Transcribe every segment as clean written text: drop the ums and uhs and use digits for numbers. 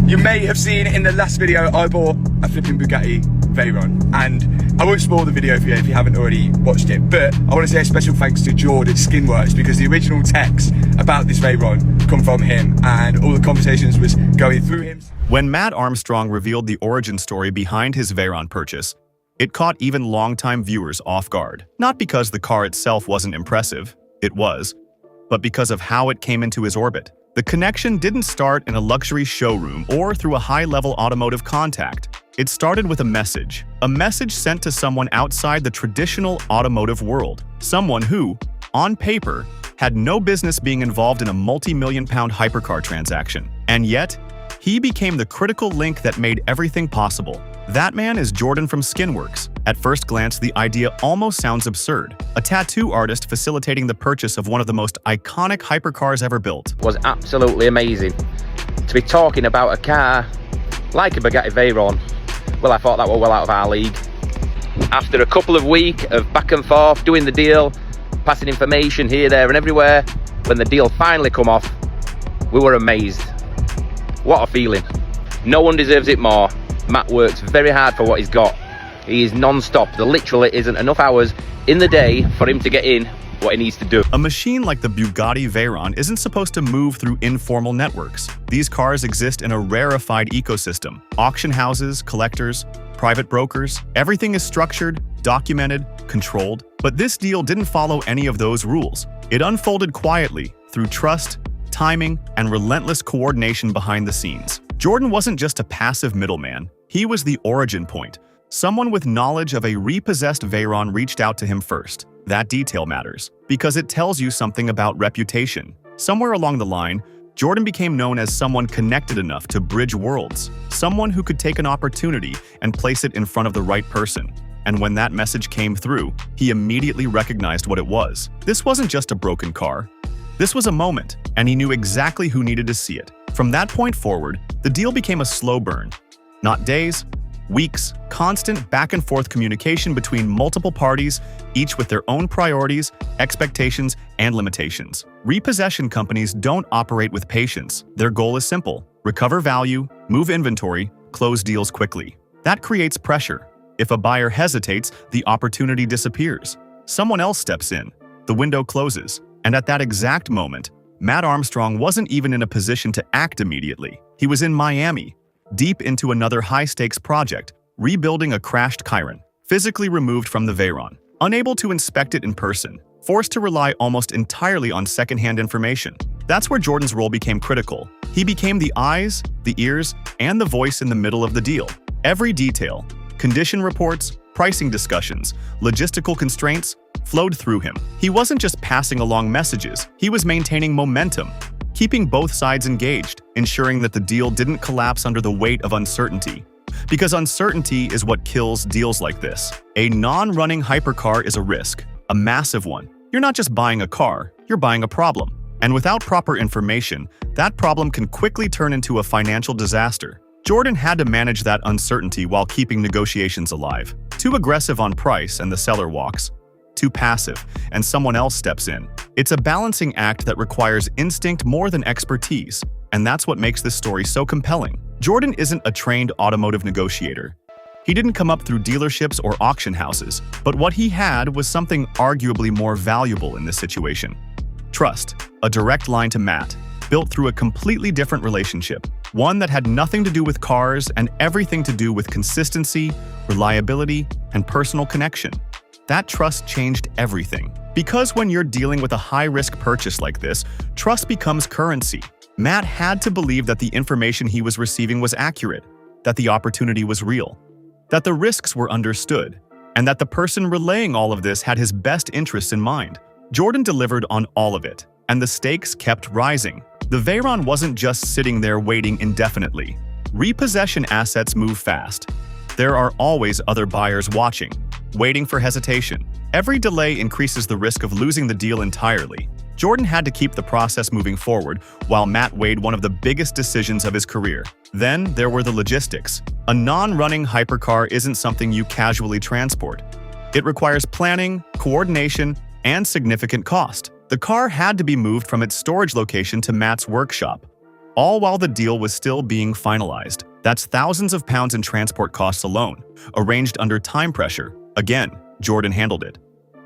You may have seen in the last video I bought a flipping Bugatti Veyron, and I won't spoil the video for you if you haven't already watched it, but I want to say a special thanks to Jordan Skinworks, because the original text about this Veyron come from him and all the conversations was going through him. When Matt Armstrong revealed the origin story behind his Veyron purchase, it caught even longtime viewers off guard. Not because the car itself wasn't impressive, it was, but because of how it came into his orbit. The connection didn't start in a luxury showroom or through a high-level automotive contact. It started with a message sent to someone outside the traditional automotive world. Someone who, on paper, had no business being involved in a multi-million-pound hypercar transaction. And yet, he became the critical link that made everything possible. That man is Jordan from Skinworks. At first glance, the idea almost sounds absurd. A tattoo artist facilitating the purchase of one of the most iconic hypercars ever built. Was absolutely amazing. To be talking about a car like a Bugatti Veyron, well, I thought that was well out of our league. After a couple of weeks of back and forth, doing the deal, passing information here, there and everywhere, when the deal finally come off, we were amazed. What a feeling. No one deserves it more. Matt works very hard for what he's got. He is non-stop. There literally isn't enough hours in the day for him to get in what he needs to do. A machine like the Bugatti Veyron isn't supposed to move through informal networks. These cars exist in a rarefied ecosystem. Auction houses, collectors, private brokers, everything is structured, documented, controlled. But this deal didn't follow any of those rules. It unfolded quietly through trust, timing, and relentless coordination behind the scenes. Jordan wasn't just a passive middleman. He was the origin point. Someone with knowledge of a repossessed Veyron reached out to him first. That detail matters, because it tells you something about reputation. Somewhere along the line, Jordan became known as someone connected enough to bridge worlds, someone who could take an opportunity and place it in front of the right person. And when that message came through, he immediately recognized what it was. This wasn't just a broken car. This was a moment, and he knew exactly who needed to see it. From that point forward, the deal became a slow burn. Not days, weeks, constant back-and-forth communication between multiple parties, each with their own priorities, expectations, and limitations. Repossession companies don't operate with patience. Their goal is simple: recover value, move inventory, close deals quickly. That creates pressure. If a buyer hesitates, the opportunity disappears. Someone else steps in, the window closes, and at that exact moment, Matt Armstrong wasn't even in a position to act immediately. He was in Miami, deep into another high-stakes project, rebuilding a crashed Chiron, physically removed from the Veyron, unable to inspect it in person, forced to rely almost entirely on second-hand information. That's where Jordan's role became critical. He became the eyes, the ears, and the voice in the middle of the deal. Every detail, condition reports, pricing discussions, logistical constraints, flowed through him. He wasn't just passing along messages, he was maintaining momentum, keeping both sides engaged, ensuring that the deal didn't collapse under the weight of uncertainty. Because uncertainty is what kills deals like this. A non-running hypercar is a risk, a massive one. You're not just buying a car, you're buying a problem. And without proper information, that problem can quickly turn into a financial disaster. Jordan had to manage that uncertainty while keeping negotiations alive. Too aggressive on price and the seller walks. Too passive, and someone else steps in. It's a balancing act that requires instinct more than expertise, and that's what makes this story so compelling. Jordan isn't a trained automotive negotiator. He didn't come up through dealerships or auction houses, but what he had was something arguably more valuable in this situation. Trust, a direct line to Matt, built through a completely different relationship, one that had nothing to do with cars and everything to do with consistency, reliability, and personal connection. That trust changed everything. Because when you're dealing with a high-risk purchase like this, trust becomes currency. Matt had to believe that the information he was receiving was accurate, that the opportunity was real, that the risks were understood, and that the person relaying all of this had his best interests in mind. Jordan delivered on all of it, and the stakes kept rising. The Veyron wasn't just sitting there waiting indefinitely. Repossession assets move fast. There are always other buyers watching, waiting for hesitation. Every delay increases the risk of losing the deal entirely. Jordan had to keep the process moving forward while Matt weighed one of the biggest decisions of his career. Then there were the logistics. A non-running hypercar isn't something you casually transport. It requires planning, coordination, and significant cost. The car had to be moved from its storage location to Matt's workshop. all while the deal was still being finalized. That's thousands of pounds in transport costs alone, arranged under time pressure. Again, Jordan handled it.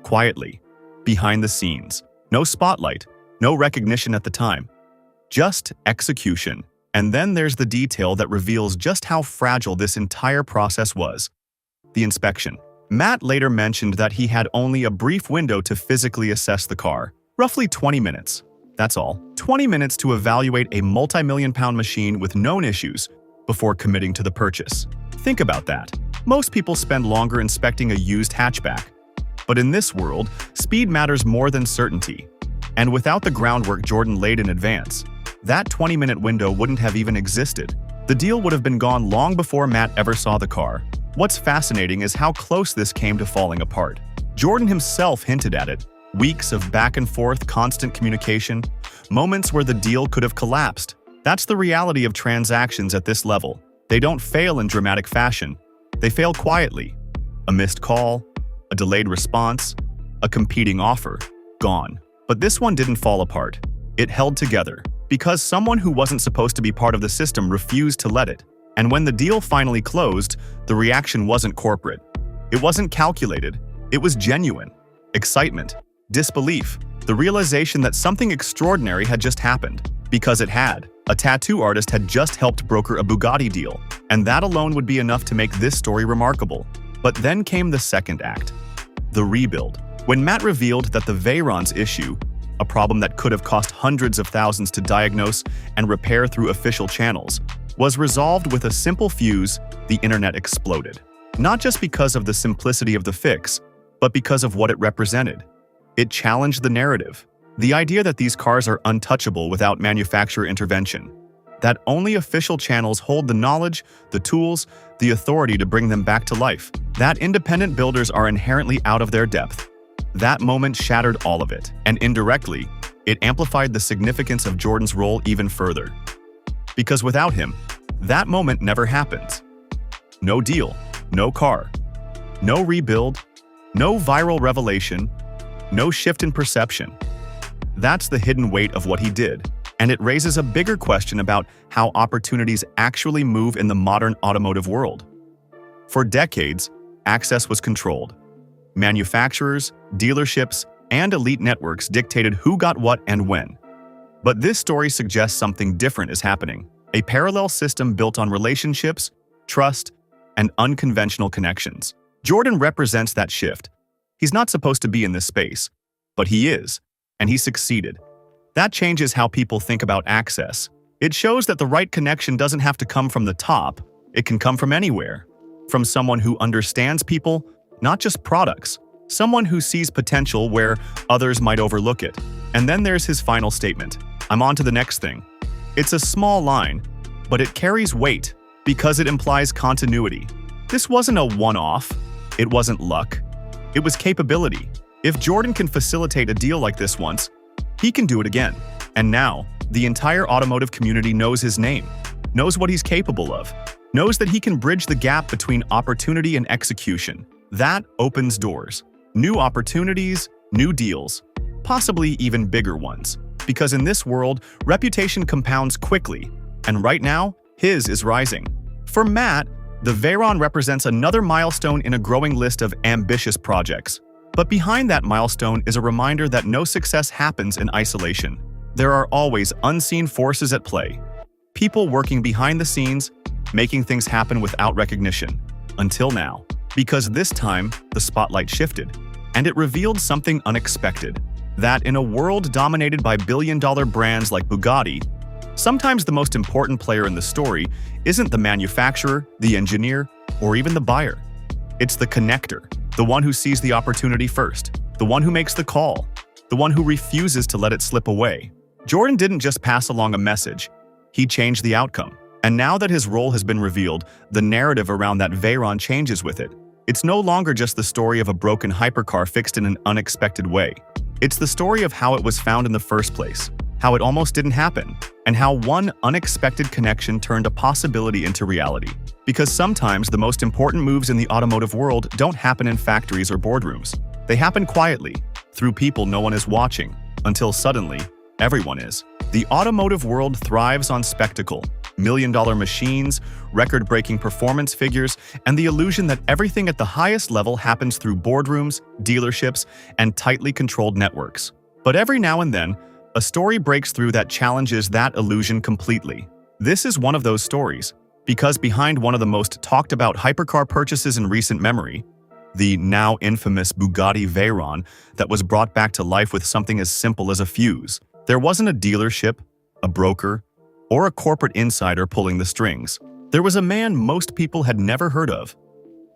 Quietly, behind the scenes. No spotlight, no recognition at the time. Just execution. And then there's the detail that reveals just how fragile this entire process was. The inspection. Matt later mentioned that he had only a brief window to physically assess the car. Roughly 20 minutes. That's all. 20 minutes to evaluate a multi-million-pound machine with known issues before committing to the purchase. Think about that. Most people spend longer inspecting a used hatchback. But in this world, speed matters more than certainty. And without the groundwork Jordan laid in advance, that 20-minute window wouldn't have even existed. The deal would have been gone long before Matt ever saw the car. What's fascinating is how close this came to falling apart. Jordan himself hinted at it. Weeks of back and forth, constant communication, moments where the deal could have collapsed. That's the reality of transactions at this level. They don't fail in dramatic fashion. They fail quietly. A missed call, a delayed response, a competing offer. Gone. But this one didn't fall apart. It held together. Because someone who wasn't supposed to be part of the system refused to let it. And when the deal finally closed, the reaction wasn't corporate. It wasn't calculated. It was genuine. Excitement. Disbelief. The realization that something extraordinary had just happened. Because it had. A tattoo artist had just helped broker a Bugatti deal. And that alone would be enough to make this story remarkable. But then came the second act. The rebuild. When Matt revealed that the Veyron's issue, a problem that could have cost hundreds of thousands to diagnose and repair through official channels, was resolved with a simple fuse, the internet exploded. Not just because of the simplicity of the fix, but because of what it represented. It challenged the narrative. The idea that these cars are untouchable without manufacturer intervention. That only official channels hold the knowledge, the tools, the authority to bring them back to life. That independent builders are inherently out of their depth. That moment shattered all of it, and indirectly, it amplified the significance of Jordan's role even further. Because without him, that moment never happens. No deal, no car, no rebuild, no viral revelation, no shift in perception. That's the hidden weight of what he did, and it raises a bigger question about how opportunities actually move in the modern automotive world. For decades, access was controlled. Manufacturers, dealerships, and elite networks dictated who got what and when. But this story suggests something different is happening. A parallel system built on relationships, trust, and unconventional connections. Jordan represents that shift. He's not supposed to be in this space, but he is, and he succeeded. That changes how people think about access. It shows that the right connection doesn't have to come from the top. It can come from anywhere. From someone who understands people, not just products. Someone who sees potential where others might overlook it. And then there's his final statement. I'm on to the next thing. It's a small line, but it carries weight because it implies continuity. This wasn't a one-off. It wasn't luck. It was capability. If Jordan can facilitate a deal like this once, he can do it again. And now, the entire automotive community knows his name, knows what he's capable of, knows that he can bridge the gap between opportunity and execution. That opens doors. New opportunities, new deals, possibly even bigger ones. Because in this world, reputation compounds quickly, and right now, his is rising. For Matt, the Veyron represents another milestone in a growing list of ambitious projects. But behind that milestone is a reminder that no success happens in isolation. There are always unseen forces at play. People working behind the scenes, making things happen without recognition. Until now. Because this time, the spotlight shifted, and it revealed something unexpected. That in a world dominated by billion-dollar brands like Bugatti, sometimes the most important player in the story isn't the manufacturer, the engineer, or even the buyer. It's the connector, the one who sees the opportunity first, the one who makes the call, the one who refuses to let it slip away. Jordan didn't just pass along a message, he changed the outcome. And now that his role has been revealed, the narrative around that Veyron changes with it. It's no longer just the story of a broken hypercar fixed in an unexpected way. It's the story of how it was found in the first place, how it almost didn't happen, and how one unexpected connection turned a possibility into reality. Because sometimes the most important moves in the automotive world don't happen in factories or boardrooms. They happen quietly, through people no one is watching, until suddenly, everyone is. The automotive world thrives on spectacle, million-dollar machines, record-breaking performance figures, and the illusion that everything at the highest level happens through boardrooms, dealerships, and tightly controlled networks. But every now and then, a story breaks through that challenges that illusion completely. This is one of those stories, because behind one of the most talked-about hypercar purchases in recent memory, the now infamous Bugatti Veyron that was brought back to life with something as simple as a fuse, there wasn't a dealership, a broker, or a corporate insider pulling the strings. There was a man most people had never heard of.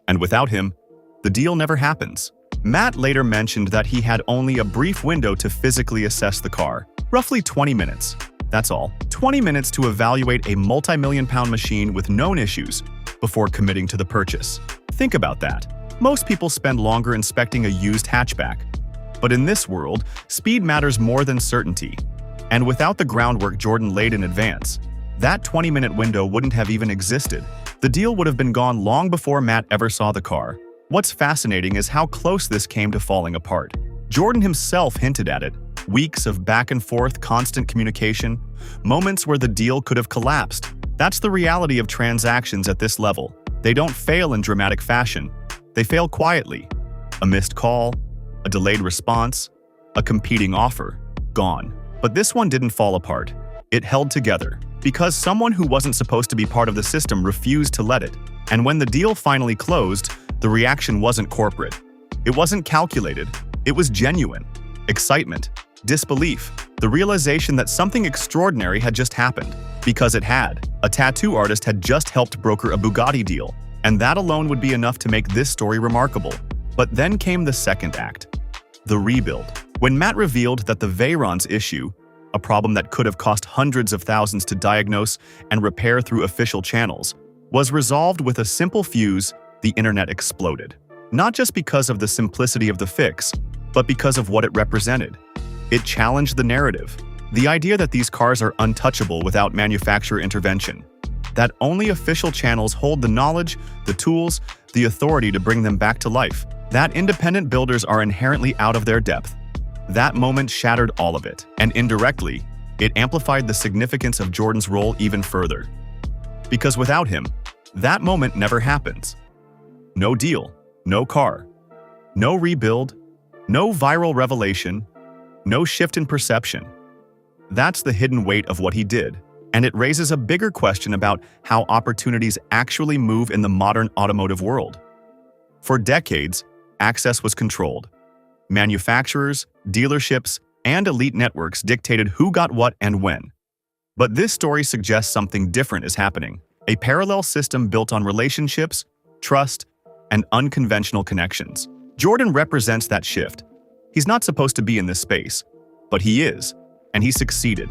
And without him, the deal never happens. Matt later mentioned that he had only a brief window to physically assess the car, roughly 20 minutes. That's all. 20 minutes to evaluate a multi-million-pound machine with known issues before committing to the purchase. Think about that. Most people spend longer inspecting a used hatchback. But in this world, speed matters more than certainty. And without the groundwork Jordan laid in advance, that 20-minute window wouldn't have even existed. The deal would have been gone long before Matt ever saw the car. What's fascinating is how close this came to falling apart. Jordan himself hinted at it. Weeks of back and forth, constant communication, moments where the deal could have collapsed. That's the reality of transactions at this level. They don't fail in dramatic fashion. They fail quietly. A missed call, a delayed response, a competing offer, gone. But this one didn't fall apart. It held together, because someone who wasn't supposed to be part of the system refused to let it. And when the deal finally closed, the reaction wasn't corporate. It wasn't calculated. It was genuine. Excitement, disbelief, the realization that something extraordinary had just happened. Because it had. A tattoo artist had just helped broker a Bugatti deal, and that alone would be enough to make this story remarkable. But then came the second act, the rebuild. When Matt revealed that the Veyron's issue, a problem that could have cost hundreds of thousands to diagnose and repair through official channels, was resolved with a simple fuse, the internet exploded. Not just because of the simplicity of the fix, but because of what it represented. It challenged the narrative, the idea that these cars are untouchable without manufacturer intervention, that only official channels hold the knowledge, the tools, the authority to bring them back to life, that independent builders are inherently out of their depth. That moment shattered all of it, and indirectly, it amplified the significance of Jordan's role even further. Because without him, that moment never happens. No deal, no car, no rebuild, no viral revelation, no shift in perception. That's the hidden weight of what he did, and it raises a bigger question about how opportunities actually move in the modern automotive world. For decades, access was controlled. Manufacturers, dealerships, and elite networks dictated who got what and when. But this story suggests something different is happening. A parallel system built on relationships, trust, and unconventional connections. Jordan represents that shift. He's not supposed to be in this space, but he is, and he succeeded.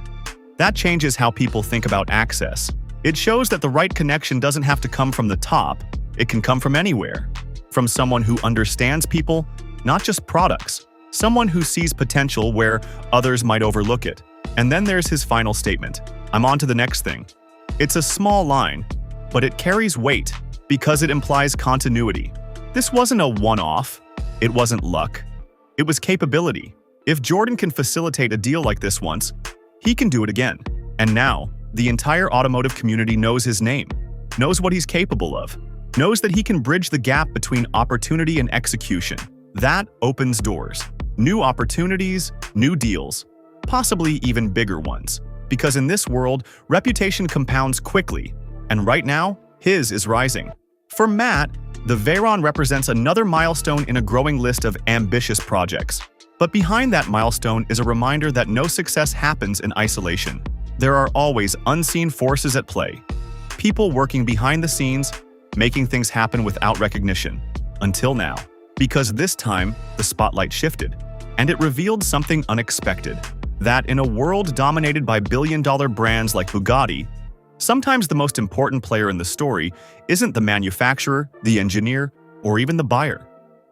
That changes how people think about access. It shows that the right connection doesn't have to come from the top, it can come from anywhere. From someone who understands people, not just products. Someone who sees potential where others might overlook it. And then there's his final statement. I'm on to the next thing. It's a small line, but it carries weight because it implies continuity. This wasn't a one-off. It wasn't luck. It was capability. If Jordan can facilitate a deal like this once, he can do it again. And now, the entire automotive community knows his name, knows what he's capable of, knows that he can bridge the gap between opportunity and execution. That opens doors. New opportunities, new deals, possibly even bigger ones. Because in this world, reputation compounds quickly, and right now, his is rising. For Matt, the Veyron represents another milestone in a growing list of ambitious projects. But behind that milestone is a reminder that no success happens in isolation. There are always unseen forces at play. People working behind the scenes, making things happen without recognition. Until now. Because this time, the spotlight shifted, and it revealed something unexpected. That in a world dominated by billion-dollar brands like Bugatti, sometimes the most important player in the story isn't the manufacturer, the engineer, or even the buyer.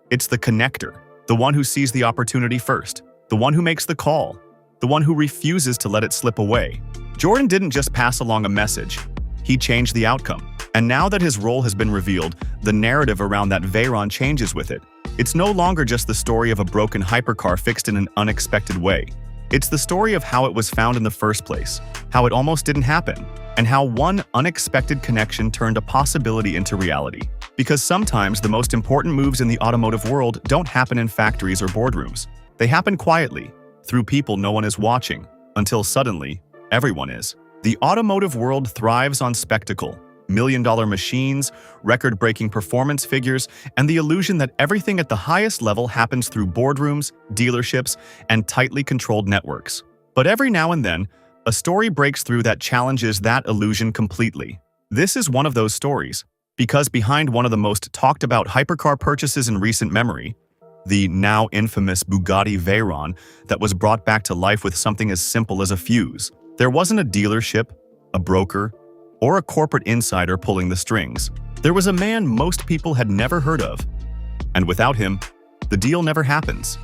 It's the connector, the one who sees the opportunity first, the one who makes the call, the one who refuses to let it slip away. Jordan didn't just pass along a message, he changed the outcome. And now that his role has been revealed, the narrative around that Veyron changes with it. It's no longer just the story of a broken hypercar fixed in an unexpected way. It's the story of how it was found in the first place, how it almost didn't happen, and how one unexpected connection turned a possibility into reality. Because sometimes the most important moves in the automotive world don't happen in factories or boardrooms. They happen quietly, through people no one is watching, until suddenly, everyone is. The automotive world thrives on spectacle, million-dollar machines, record-breaking performance figures, and the illusion that everything at the highest level happens through boardrooms, dealerships, and tightly controlled networks. But every now and then, a story breaks through that challenges that illusion completely. This is one of those stories, because behind one of the most talked-about hypercar purchases in recent memory, the now infamous Bugatti Veyron that was brought back to life with something as simple as a fuse, there wasn't a dealership, a broker, or a corporate insider pulling the strings. There was a man most people had never heard of. And without him, the deal never happens.